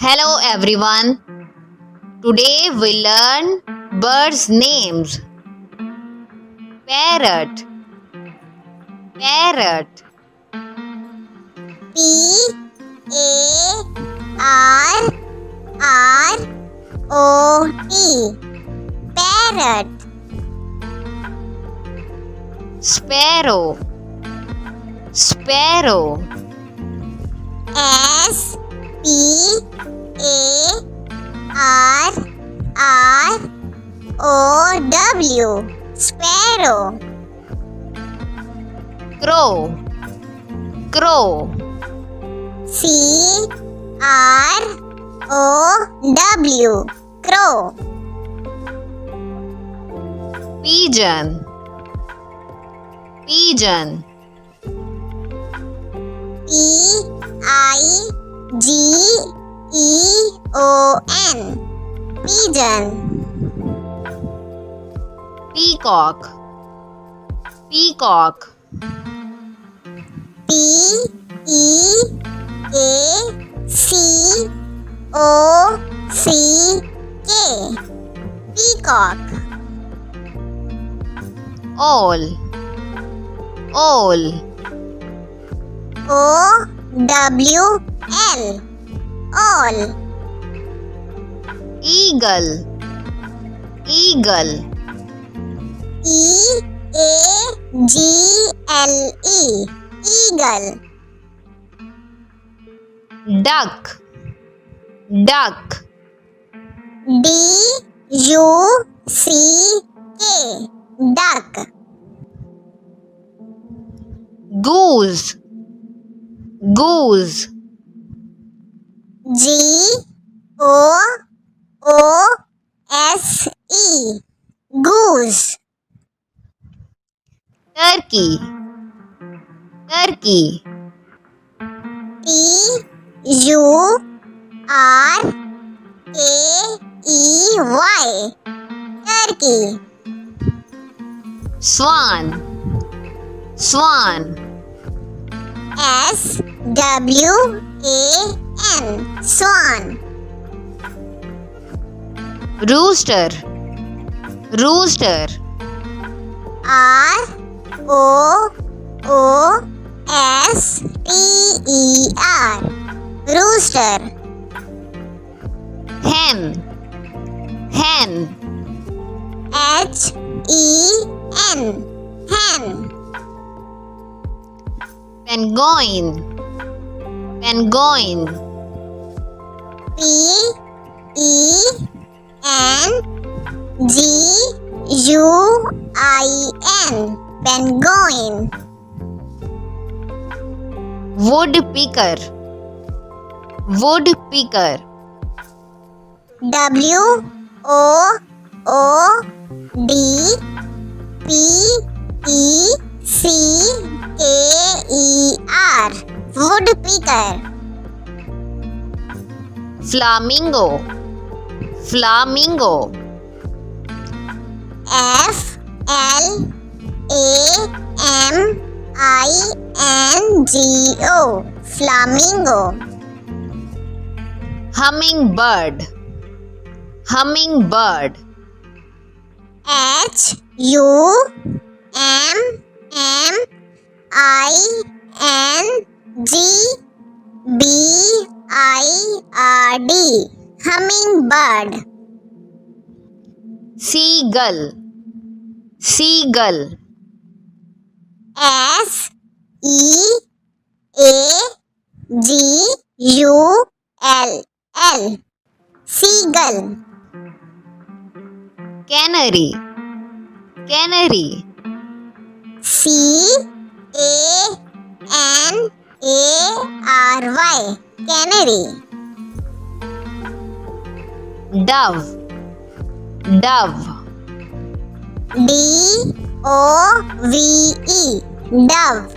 Hello everyone. Today we learn birds' names. Parrot, parrot, P-A-R-R-O-T, parrot. sparrow, sparrow, S-P-A-R-R-O-W, sparrow. crow, crow, C-R-O-W, crow. pigeon, pigeon, P-I-G-E-O-N, pigeon. peacock, peacock, P-E-A-C-O-C-K, peacock. owl, owl, O-W-L, owl. eagle, eagle, E-A-G-L-E, eagle. duck, duck, D-U-C-K, duck. goose, goose, G-O-O-S-E, goose. turkey, turkey, T-U-R-K-E-Y, turkey. swan, swan, S-W-A-N, swan. rooster, rooster, R-O-O-S-T-E-R, rooster. hen, hen, H-E-N, hen. penguin, penguin, P-E-N-G-U-I-N, penguin. woodpecker, woodpecker, W-O-O-D-P-E-C-K-E-R, woodpecker. flamingo, flamingo, F-L-A-M-I-N-G-O, flamingo. hummingbird, hummingbird, H-U-M-M-I-N-G-B-I-R-D, hummingbird. seagull, seagull, S-E-A-G-U-L-L, seagull. canary, canary, C-A-N-A-R-Y, canary. dove, dove, D-O-V-E, dove.